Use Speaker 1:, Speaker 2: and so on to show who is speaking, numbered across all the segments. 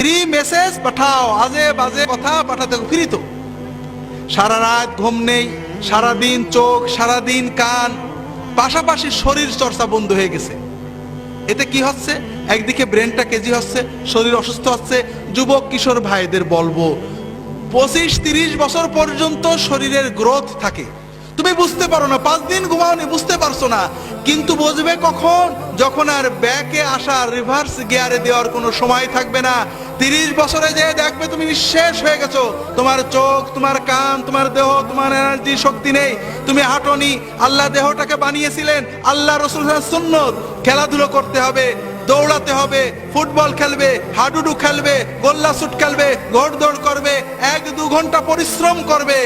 Speaker 1: Free message পাঠাও, আজে বাজে কথা পাঠাতে ফ্রি তো। সারা রাত ঘুম নেই, সারাদিন চোখ, সারাদিন কান, পাশাপাশি শরীর চর্চা বন্ধ হয়ে গেছে। এতে কি হচ্ছে? একদিকে ব্রেনটা কেজি হচ্ছে, শরীর অসুস্থ হচ্ছে। যুবক কিশোর ভাইদের বলবো, 25-30 বছর পর্যন্ত শরীরের গ্রোথ থাকে। তুমি বুঝতে পারো না, 5 দিন ঘুমাওনি, বুঝতে পারছো না, কিন্তু বুঝবে কখন? যখন আর ব্যাকে আসা, রিভার্স গিয়ারে দেওয়ার কোনো সময় থাকবে না। 30 বছরে যে দেখবে তুমি নিঃশেষ হয়ে গেছো, তোমার চোখ, তোমার কান, তোমার দেহ, তোমার এনার্জি, শক্তি নেই, তুমি হাঁটনি। আল্লাহ দেহটাকে বানিয়েছিলেন, আল্লাহ রাসূলের সুন্নত। খেলাধুলো করতে হবে, দৌড়াতে হবে, ফুটবল খেলবে, হাডুডু খেলবে, গোল্লা শুট খেলবে, ঘোড়দৌড় করবে, 1-2 ঘন্টা পরিশ্রম করবে,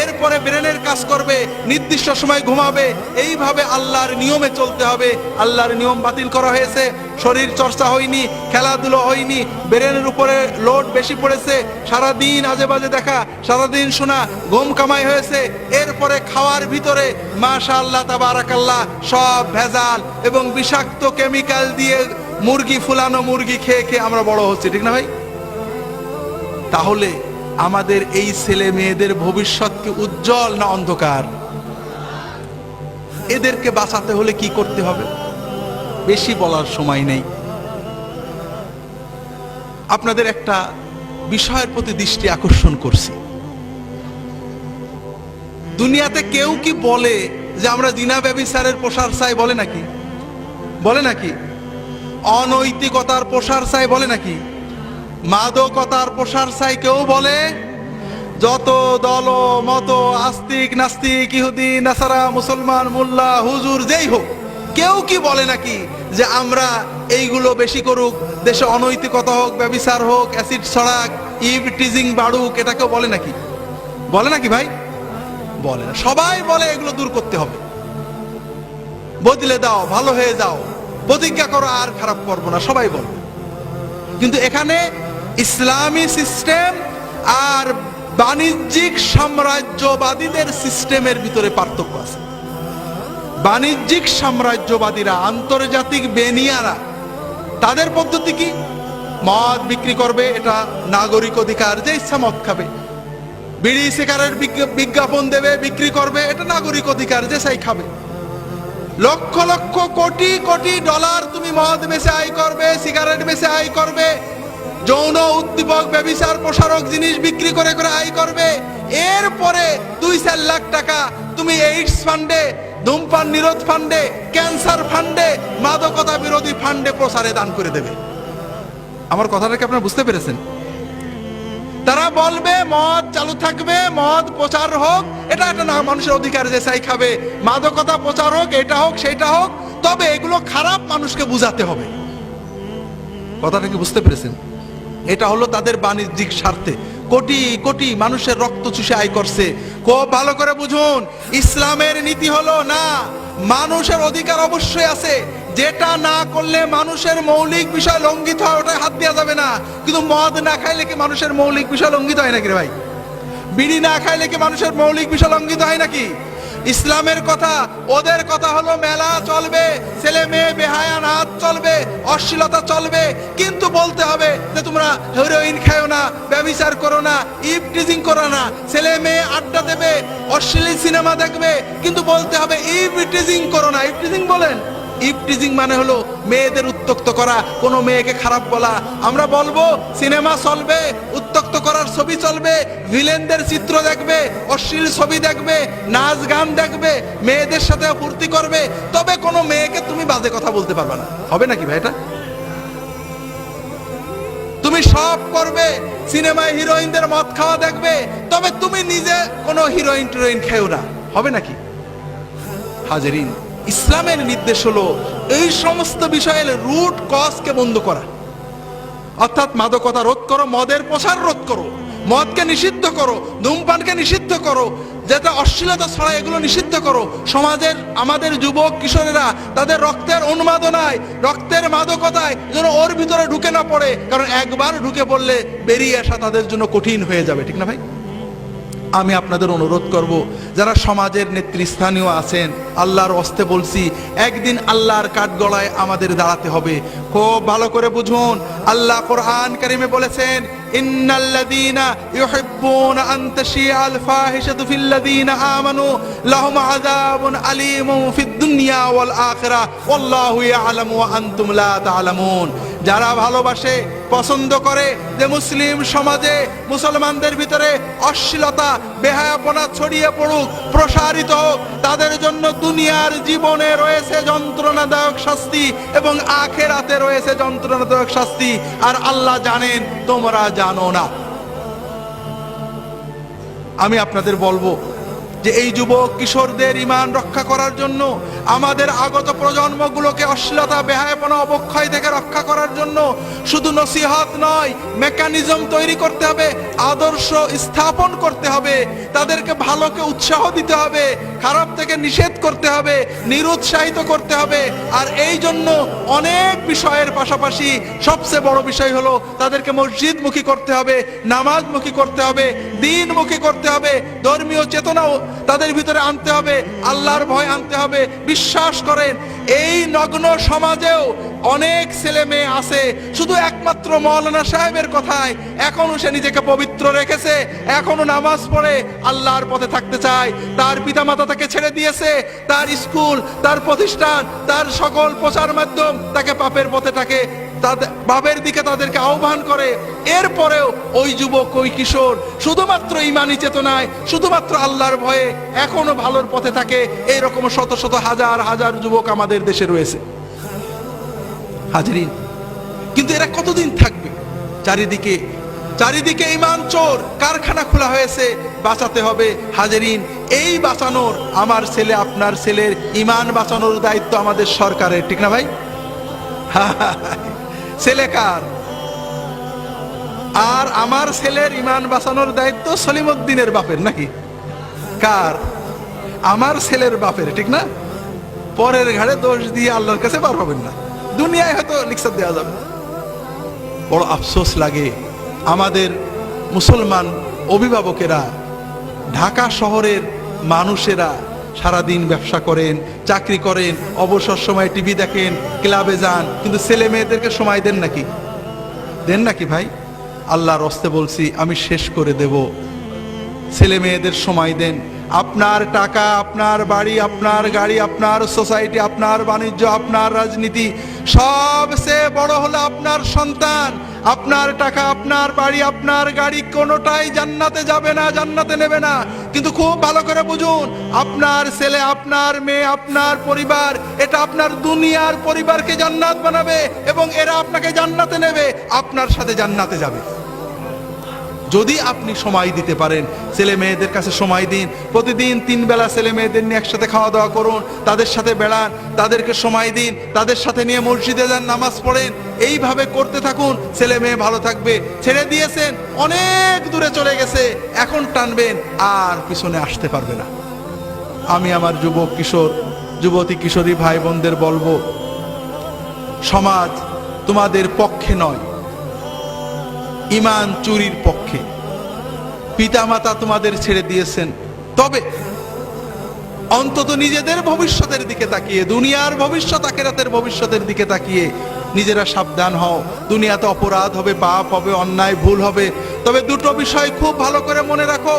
Speaker 1: এরপরে ব্রেনের কাজ করবে, নির্দিষ্ট সময় ঘুমাবে। এইভাবে আল্লাহর নিয়মে চলতে হবে। আল্লাহর নিয়ম বাতিল করা হয়েছে, শরীর চর্চা হয়নি, খেলাধুলো হয়নি, ব্রেনের উপরে লোড বেশি পড়েছে, সারাদিন আজে বাজে দেখা, সারাদিন শোনা, ঘুম কামাই হয়েছে। এরপরে খাওয়ার ভিতরে মাশাআল্লাহ তাবারাকাল্লাহ সব ভেজাল এবং বিষাক্ত কেমিক্যাল দিয়ে মুরগি, ফুলানো মুরগি খেয়ে খেয়ে আমরা বড় হচ্ছি, ঠিক না ভাই? তাহলে আমাদের এই ছেলে মেয়েদের ভবিষ্যৎ কি উজ্জ্বল না অন্ধকার? এদেরকে বাঁচাতে হলে কি করতে হবে? বেশি বলার সময় নেই। আপনাদের একটা বিষয়ের প্রতি দৃষ্টি আকর্ষণ করছি। দুনিয়াতে কেউ কি বলে যে আমরা জিনা ব্যভিচারের প্রসার চাই? বলে নাকি? বলে নাকি? অনৈতিকতার প্রসার চাই? বলে নাকি? মাদকতার প্রসার চাই কেউ বলে? যত দল মত, আস্তিক নাস্তিক, ইহুদি নাসারা, মুসলমান, মোল্লা, হুজুর, যেই হোক, কেউ কি বলে নাকি যে আমরা এইগুলো বেশি করুক, দেশে অনৈতিকতা হোক, ব্যভিচার হোক, অ্যাসিড ছড়াক, ইভ টিজিং বাড়ুক? এটা কেউ বলে নাকি? বলে নাকি ভাই? বলে না। সবাই বলে এগুলো দূর করতে হবে, বদলে দাও, ভালো হয়ে যাও, প্রতিজ্ঞা করো আর খারাপ করবো না, সবাই বলে। কিন্তু এখানে ইসলামী সিস্টেম আর বাণিজ্যিক সাম্রাজ্যবাদীদের সিস্টেমের ভিতরে পার্থক্য আছে। বাণিজ্যিক সাম্রাজ্যবাদীরা, আন্তর্জাতিক বেনিয়ারা, তাদের পদ্ধতি কি? মদ বিক্রি করবে, এটা নাগরিক অধিকার, যে ইচ্ছা মদ খাবে। বিড়ি সিগারেট বিজ্ঞাপন দেবে, বিক্রি করবে, এটা নাগরিক অধিকার, যে চাই খাবে। লক্ষ লক্ষ কোটি কোটি ডলার তুমি মদ বেচে আয় করবে, সিগারেট বেচে আয় করবে, যৌন উদ্দীপক, ব্যভিচার প্রসারক জিনিস বিক্রি করে করে আয় করবে। এরপরে 2-4 লাখ টাকা তুমি এইডস ফান্ডে, ধূমপান নিরোধ ফান্ডে, ক্যান্সার ফান্ডে, মাদকতা বিরোধী ফান্ডে প্রসারে দান করে দেবে। আমার কথাটাকে আপনারা বুঝতে পেরেছেন? তারা বলবে মদ চালু থাকবে, মদ প্রচার হোক, এটা একটা না মানুষের অধিকার, যে চাই খাবে। মাদকতা প্রচার হোক, এটা হোক সেটা হোক, তবে এগুলো খারাপ, মানুষকে বুঝাতে হবে। কথাটা কি বুঝতে পেরেছেন? এটা হলো তাদের বাণিজ্যিক স্বার্থে কোটি কোটি মানুষের রক্ত চুষে আয় করছে। খুব ভালো করে বুঝুন, ইসলামের নীতি হলো না, মানুষের অধিকার অবশ্যই আছে, যেটা না করলে মানুষের মৌলিক বিষয় লঙ্ঘিত হয় ওটা হাত দেওয়া যাবে না। কিন্তু মদ না খাইলে কি মানুষের মৌলিক বিষয় লঙ্ঘিত হয় নাকি রে ভাই? বিড়ি না খাইলে কি মানুষের মৌলিক বিষয় লঙ্ঘিত হয় নাকি? ইসলামের কথা, ওদের কথা হলো মেলা চলবে, ছেলে মেয়ে বেহায়া নাচ চলবে, অশ্লীলতা চলবে, কিন্তু বলতে হবে যে তোমরা হেরোইন খাও না, ব্যভিচার করো না, ইভ টিজিং করো না। ছেলে মেয়ে আড্ডা দেবে, অশ্লীল সিনেমা দেখবে, কিন্তু বলতে হবে ইভ টিজিং করো না। ইভ টিজিং বলেন? ইভ টিজিং মানে হলো মেয়েদের উত্তক্ত করা, কোনো মেয়েকে খারাপ বলা। আমরা বলবো সিনেমা চলবে, উত্তক্ত করার ছবি চলবে, ভিলেনদের চিত্র দেখবে, অশ্লীল ছবি দেখবে, নাচ গান দেখবে, মেয়েদের সাথে ফুর্তি করবে, তবে কোনো মেয়েকে তুমি বাজে কথা বলতে পারবে না। হবে নাকি ভাই? এটা তুমি সব করবে, সিনেমায় হিরোইনদের মদ খাওয়া দেখবে, তবে তুমি নিজে কোনো হিরোইন টিরোইন খেও না। হবে নাকি? হাজেরিন, ইসলামের নির্দেশ হলো এই সমস্ত বিষয়ের রুট কজকে বন্ধ করা, অর্থাৎ মাদকতা রোধ করো, মদের প্রসার রোধ করো, মদকে নিষিদ্ধ করো, ধূমপানকে নিষিদ্ধ করো, যেটা অশ্লীলতা ছড়া এগুলো নিষিদ্ধ করো। সমাজের আমাদের যুবক কিশোরেরা তাদের রক্তের উন্মাদনায়, রক্তের মাদকতায় যেন ওর ভিতরে ঢুকে না পড়ে, কারণ একবার ঢুকে পড়লে বেরিয়ে আসা তাদের জন্য কঠিন হয়ে যাবে, ঠিক না ভাই? আমি আপনাদের অনুরোধ করব, যারা সমাজের নেতৃস্থানীয় আছেন, আল্লাহর হস্তে বলছি, একদিন আল্লাহর কাঠগড়ায় আমাদের দাঁড়াতে হবে। খুব ভালো করে বুঝুন, আল্লাহ কোরআন কারিমে বলেছেন, ইন্নাল্লাযীনা ইউহিব্বুনা আন তাশিআল ফাহিশাতু ফিল্লাযীনা আমানু লাহুম আযাবুন আলীমুন ফিদ দুনিয়া ওয়াল আখিরাহ ওয়াল্লাহু ইয়ালামু ওয়া আনতুম লা তা'লামুন। যারা ভালোবাসে, পছন্দ করে যে মুসলিম সমাজে, মুসলমানদের ভিতরে অশ্লীলতা, বেহায়াপনা ছড়িয়ে পড়ুক, প্রসারিত হোক, তাদের জন্য দুনিয়ার জীবনে রয়েছে যন্ত্রণাদায়ক শাস্তি এবং আখিরাতে রয়েছে যন্ত্রণাদায়ক শাস্তি। আর আল্লাহ জানেন, তোমরা জানো না। আমি আপনাদের বলবো যে এই যুবক কিশোরদের ঈমান রক্ষা করার জন্য, আমাদের আগত প্রজন্মগুলোকে অশ্লীলতা, বেহায়াপনা, অবক্ষয় থেকে রক্ষা করার জন্য শুধু নসিহত নয়, মেকানিজম তৈরি করতে হবে, আদর্শ স্থাপন করতে হবে, তাদেরকে ভালোকে উৎসাহ দিতে হবে, খারাপ থেকে নিষেধ করতে হবে, নিরুৎসাহিত করতে হবে। আর এই জন্য অনেক বিষয়ের পাশাপাশি সবচেয়ে বড় বিষয় হলো তাদেরকে মসজিদমুখী করতে হবে, নামাজমুখী করতে হবে, দ্বীনমুখী করতে হবে, ধর্মীয় চেতনাও তাদের ভিতরে আনতে হবে, আল্লাহর ভয় আনতে হবে। বিশ্বাস করেন, এই নগ্ন সমাজেও অনেক ছেলে মেয়ে আছে শুধু একমাত্র মাওলানা সাহেবের কথায় এখনো সে নিজেকে পবিত্র রেখেছে, এখনো নামাজ পড়ে আল্লাহর পথে থাকতে চায়। তার পিতামাতা তাকে ছেড়ে দিয়েছে, তার স্কুল, তার প্রতিষ্ঠান, তার সকল প্রচার মাধ্যম তাকে পাপের পথে থাকে, বাবের দিকে তাদেরকে আহ্বান করে। এরপরেও ওই যুবক, ওই কিশোর শুধুমাত্র ঈমানি চেতনায়, শুধুমাত্র আল্লাহর ভয়ে এখনো ভালোর পথে থাকে। এইরকম শত শত হাজার হাজার যুবক আমাদের দেশে রয়েছে হাজরিন। কিন্তু এরা কতদিন থাকবে? চারিদিকে ঈমান চোর কারখানা খোলা হয়েছে, বাঁচাতে হবে হাজরিন। এই বাঁচানোর, আমার ছেলে, আপনার ছেলের ঈমান বাঁচানোর দায়িত্ব আমাদের সরকারের, ঠিক না ভাই? ছেলে কার? আর আমার ছেলের ঈমান বাঁচানোর দায়িত্ব সলিমউদ্দিনের বাপের, নাকি কার? আমার ছেলের বাপের, ঠিক না? পরের ঘাড়ে দোষ দিয়ে আল্লাহর কাছে পার হবেন না। দুনিয়ায় হয়তো লিখসাত দেওয়া যাবে। বড় আফসোস লাগে, আমাদের মুসলমান অভিভাবকেরা, ঢাকা শহরের মানুষেরা সারাদিন ব্যবসা করেন, চাকরি করেন, অবসর সময় টিভি দেখেন, ক্লাবে যান, কিন্তু ছেলে মেয়েদেরকে সময় দেন নাকি? দেন নাকি ভাই? আল্লাহর হস্তে বলছি, আমি শেষ করে দেব। ছেলে মেয়েদের সময় দেন। আপনার টাকা, আপনার বাড়ি, আপনার গাড়ি, আপনার সোসাইটি, আপনার বাণিজ্য, আপনার রাজনীতি, সবচেয়ে বড় হলো আপনার সন্তান। আপনার টাকা, আপনার বাড়ি, আপনার গাড়ি কোনোটাই জান্নাতে যাবে না, জান্নাতে নেবে না। কিন্তু খুব ভালো করে বুঝুন, আপনার ছেলে, আপনার মেয়ে, আপনার পরিবার, এটা আপনার দুনিয়ার পরিবারকে জান্নাত বানাবে এবং এরা আপনাকে জান্নাতে নেবে, আপনার সাথে জান্নাতে যাবে। যদি আপনি সময় দিতে পারেন, ছেলে মেয়েদের কাছে সময় দিন। প্রতিদিন 3 বেলা ছেলে মেয়েদের নিয়ে একসাথে খাওয়া দাওয়া করুন, তাদের সাথে বেড়ান, তাদেরকে সময় দিন, তাদের সাথে নিয়ে মসজিদে যান, নামাজ পড়েন। এইভাবে করতে থাকুন, ছেলে মেয়ে ভালো থাকবে। ছেড়ে দিয়েছেন, অনেক দূরে চলে গেছে, এখন টানবেন, আর পিছনে আসতে পারবে না। আমি আমার যুবক কিশোর, যুবতী কিশোরী ভাই বোনদের বলবো, সমাজ তোমাদের পক্ষে নয়, ঈমান চুরির পক্ষে। পিতামাতা তোমাদের ছেড়ে দিয়েছেন, তবে অন্তত নিজেদের ভবিষ্যতের দিকে তাকিয়ে, দুনিয়ার ভবিষ্যৎ, আখিরাতের ভবিষ্যতের দিকে তাকিয়ে নিজেরা সাবধান হও। দুনিয়াতে অপরাধ হবে, পাপ হবে, অন্যায় ভুল হবে, তবে দুটো বিষয় খুব ভালো করে মনে রাখো।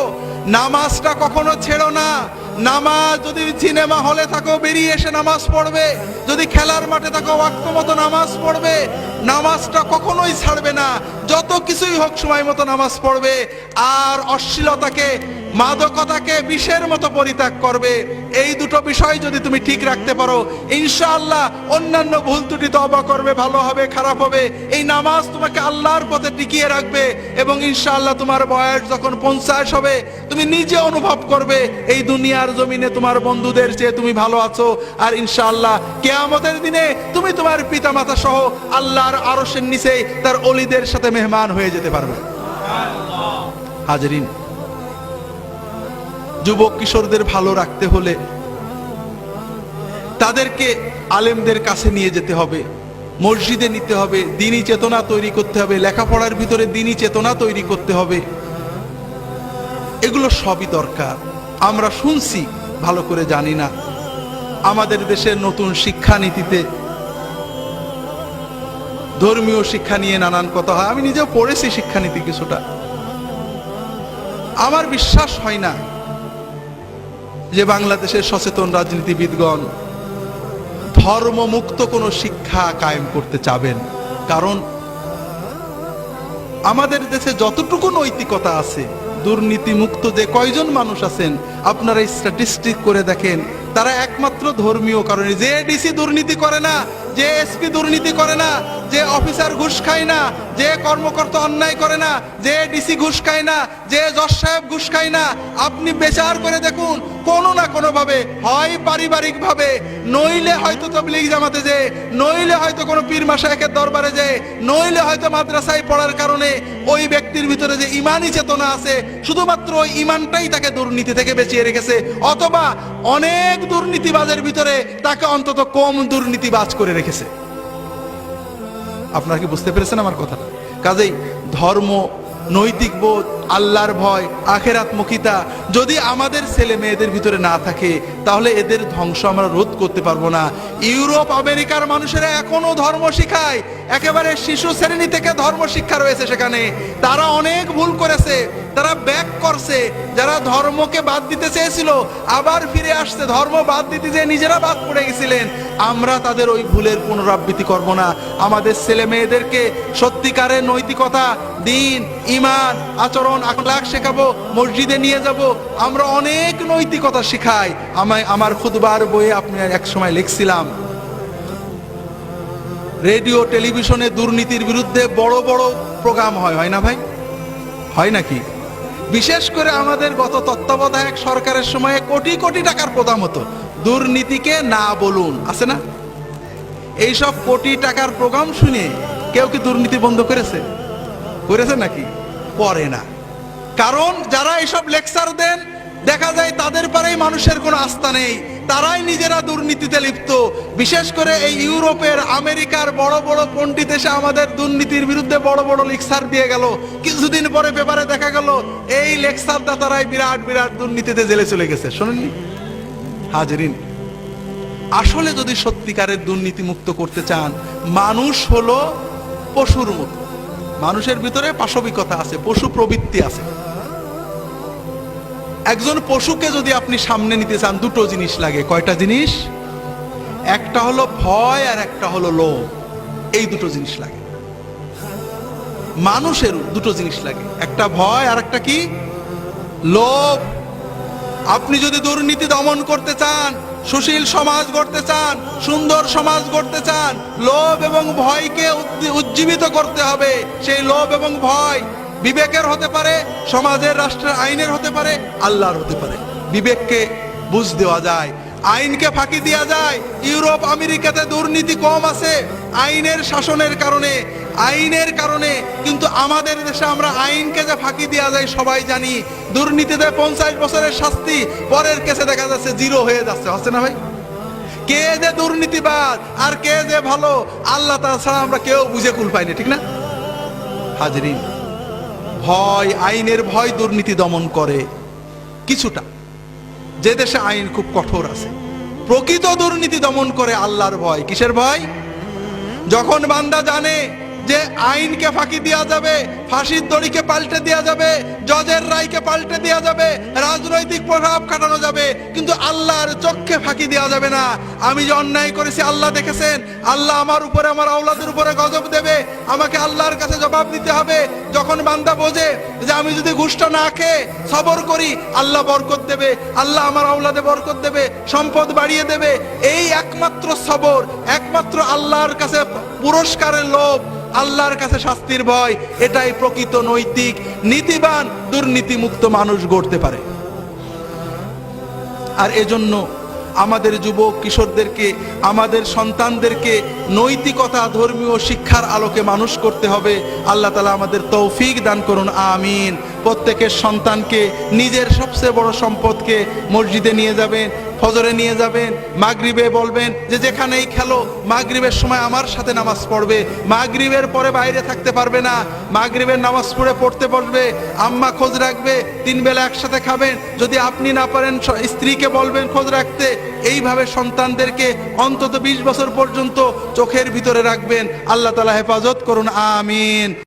Speaker 1: নামাজটা কখনো ছেড়ো না। নামাজ, যদি সিনেমা হলে থাকো বেরিয়ে এসে নামাজ পড়বে, যদি খেলার মাঠে থাকো ওয়াক্ত মতো নামাজ পড়বে। নামাজটা কখনোই ছাড়বে না, যত কিছুই হোক সময় মতো নামাজ পড়বে। আর অশ্লীলতাকে, মাদকতাকে বিষের মতো পরিত্যাগ করবে। এই দুটো বিষয় যদি তুমি ঠিক রাখতে পারো, ইনশাআল্লাহ অন্যান্য ভুল ত্রুটি তওবা করবে, ভালো হবে, খারাপ হবে, এই নামাজ তোমাকে আল্লাহর পথে টিকিয়ে রাখবে। এবং ইনশাআল্লাহ তোমার বয়স যখন 50 হবে, তুমি নিজে অনুভব করবে এই দুনিয়ার জমিনে তোমার বন্ধুদের চেয়ে তুমি ভালো আছো। আর ইনশাআল্লাহ কিয়ামতের দিনে তুমি তোমার পিতামাতা সহ আল্লাহর আরশের নিচে তার ওলিদের সাথে মেহমান হয়ে যেতে পারবে। হাজরিন, যুবক কিশোরদের ভালো রাখতে হলে তাদেরকে আলেমদের কাছে নিয়ে যেতে হবে, মসজিদে নিতে হবে, দ্বীনি চেতনা তৈরি করতে হবে, লেখাপড়ার ভিতরে দ্বীনি চেতনা তৈরি করতে হবে। এগুলো সবই দরকার। আমরা শুনছি, ভালো করে জানি না। আমাদের দেশের নতুন শিক্ষানীতিতে ধর্মীয় শিক্ষা নিয়ে নানান কথা হয়। আমি নিজেও পড়েছি শিক্ষানীতি কিছুটা। আমার বিশ্বাস হয় না যে বাংলাদেশের সচেতন রাজনীতিবিদগণ ধর্মমুক্ত কোনো শিক্ষা কায়েম করতে চাবেন। কারণ আমাদের দেশে যতটুকু নৈতিকতা আছে, দুর্নীতিমুক্ত যে কয়জন মানুষ আছেন আপনারা স্ট্যাটিস্টিক করে দেখেন, তারা একমাত্র ধর্মীয় কারণে। যে ডিসি দুর্নীতি করে না, যে এসপি দুর্নীতি করে না, যে অফিসার ঘুষ খায় না, যে কর্মকর্তা অন্যায় করে না, যে ডিসি ঘুষ খায় না, যে জজ সাহেব ঘুষ খায় না, আপনি বিচার করে দেখুন কোনো না কোনো ভাবে, হয় পারিবারিক ভাবে, নইলে হয়তো তাবলীগ জামাতে যে, নইলে হয়তো কোনো পীর মাশায়েখের দরবারে যে, নইলে হয়তো মাদ্রাসায় পড়ার কারণে ওই ব্যক্তির ভিতরে যে ইমানি চেতনা আছে, শুধুমাত্র ওই ইমানটাই তাকে দুর্নীতি থেকে বাঁচিয়ে রেখেছে, অথবা অনেক দুর্নীতিবাজের ভিতরে তাকে অন্তত কম দুর্নীতিবাজ করে রেখেছে। আপনারা কি বুঝতে পেরেছেন আমার কথাটা? কাজেই ধর্ম, নৈতিক বোধ, আল্লাহর ভয়, আখেরাতমুখিতা যদি আমাদের ছেলে মেয়েদের ভিতরে না থাকে, তাহলে এদের ধ্বংস আমরা রোধ করতে পারবো না। ইউরোপ আমেরিকার মানুষেরা এখনো ধর্ম শিখায়, একেবারে শিশু শ্রেণী থেকে ধর্ম শিক্ষা রয়েছে সেখানে। তারা অনেক ভুল করেছে, তারা ব্যাক করছে। যারা ধর্মকে বাদ দিতে চেয়েছিল আবার ফিরে আসছে, ধর্ম বাদ দিতে যে নিজেরা বাদ পড়ে গেছিলেন। আমরা তাদের ওই ভুলের পুনরাবৃত্তি করব না। আমাদের ছেলে মেয়েদেরকে সত্যিকারের নৈতিকতা, দিন, ইমান, আচরণ, আখলাক শেখাবো, মসজিদে নিয়ে যাব। আমরা অনেক নৈতিকতা শিখাই। আমার খুতবার বইয়ে আপনি এক সময় লিখছিলাম, রেডিও টেলিভিশনে দুর্নীতির বিরুদ্ধে বড় বড় প্রোগ্রাম হয় না ভাই? হয় নাকি? বিশেষ করে আমাদের গত তত্ত্বাবধায়ক সরকারের সময়ে কোটি কোটি টাকার প্রোগ্রাম হতো, দুর্নীতিকে না বলুন, আছে না? এইসব কোটি টাকার প্রোগ্রাম শুনে কেউ কি দুর্নীতি বন্ধ করেছে? করেছে নাকি? করে না। কারণ যারা এইসব লেকচার দেন, দেখা যায় তাদের পরেই মানুষের কোনো আস্থা নেই, তারাই নিজেরা দুর্নীতিতে লিপ্ত। বিশেষ করে এই ইউরোপের, আমেরিকার বড় বড় পণ্ডিত এসে আমাদের দুর্নীতির বিরুদ্ধে বড় বড় লেকচার দিয়ে গেল। কিছুদিন পরে পেপারে দেখা গেল এই লেকচার দাতারাই বিরাট বিরাট দুর্নীতিতে জেলে চলে গেছে। শোনেননি হাজরিন? আসলে যদি সত্যিকারের দুর্নীতি মুক্ত করতে চান, মানুষ হলো পশুর মতো। মানুষের ভিতরে পাশবিকতা আছে, পশু প্রবৃত্তি আছে। একজন পশুকে যদি আপনি সামনে নিতে চান, দুটো জিনিস লাগে। কয়টা জিনিস? একটা হলো ভয় আর একটা হলো লোভ। এই দুটো জিনিস লাগে। মানুষের দুটো জিনিস লাগে, একটা ভয় আর একটা কি? লোভ। আপনি যদি দুর্নীতি দমন করতে চান, সুশীল সমাজ গড়তে চান, সুন্দর সমাজ গড়তে চান, লোভ এবং ভয়কে উজ্জীবিত করতে হবে। সেই লোভ এবং ভয় বিবেকের হতে পারে, সমাজের, রাষ্ট্রের, আইনের হতে পারে, আল্লাহর হতে পারে। বিবেককে বুঝ দেওয়া যায়, আইনকে ফাঁকি দেওয়া যায়। ইউরোপ আমেরিকাতে দুর্নীতি কম আছে আইনের শাসনের কারণে, আইনের কারণে। কিন্তু আমাদের দেশে আমরা আইনকে যে ফাঁকি দেওয়া যায় সবাই জানি। দুর্নীতিতে 50 বছরের শাস্তি, পরের কেসে দেখা যাচ্ছে 0 হয়ে যাচ্ছে। হচ্ছে না ভাই? কে যে দুর্নীতিবাদ আর কে যে ভালো, আল্লাহ তাআলা ছাড়া আমরা কেউ বুঝে কুল পাইনি, ঠিক না হাজরিন? ভয়, আইনের ভয় দুর্নীতি দমন করে কিছুটা। যে দেশে আইন খুব কঠোর আছে, প্রকৃত দুর্নীতি দমন করে আল্লাহর ভয়। কিসের ভয়? যখন বান্দা জানে যে আইনকে ফাঁকি দেওয়া যাবে, ফাঁসির দড়িকে পাল্টে দেওয়া যাবে, জজের রায়কে পাল্টে দেওয়া যাবে, রাজনৈতিক প্রভাব খাটানো যাবে, কিন্তু আল্লাহর চোখকে ফাঁকি দেওয়া যাবে না। আমি যে অন্যায় করেছি আল্লাহ দেখেছেন, আল্লাহ আমার উপরে, আমার আওলাদের উপরে গজব দেবে, আমাকে আল্লাহর কাছে জবাব দিতে হবে। যখন বান্দা বোঝে যে আমি যদি ঘুষটা না খেয়ে সবর করি, আল্লাহ বরকত দেবে, আল্লাহ আমার আওলাদে বরকত দেবে, সম্পদ বাড়িয়ে দেবে, এই একমাত্র সবর, একমাত্র আল্লাহর কাছে পুরস্কারের লোভ, আল্লাহর কাছে শাস্তির ভয়, এটাই প্রকৃত নৈতিক, নীতিবান, দুর্নীতি মুক্ত মানুষ গড়তে পারে। আর এজন্য আমাদের যুবক কিশোরদেরকে, আমাদের সন্তানদেরকে নৈতিকতা, ধর্মীয় শিক্ষার আলোকে মানুষ করতে হবে। আল্লাহ তাআলা আমাদের তৌফিক দান করুন, আমিন। প্রত্যেকের সন্তানকে, নিজের সবচেয়ে বড় সম্পদকে মসজিদে নিয়ে যাবেন, ফজরে নিয়ে যাবেন, মাগরিবে বলবেন যে যেখানেই খেলো মাগরিবের সময় আমার সাথে নামাজ পড়বে, মাগরিবের পরে বাইরে থাকতে পারবে না, মাগরিবের নামাজ পড়তে বসবে, আম্মা খোঁজ রাখবে, 3 বেলা একসাথে খাবেন, যদি আপনি না পারেন স্ত্রীকে বলবেন খোঁজ রাখতে। এইভাবে সন্তানদেরকে অন্তত 20 বছর পর্যন্ত চোখের ভিতরে রাখবেন। আল্লাহ তাআলা হেফাজত করুন, আমিন।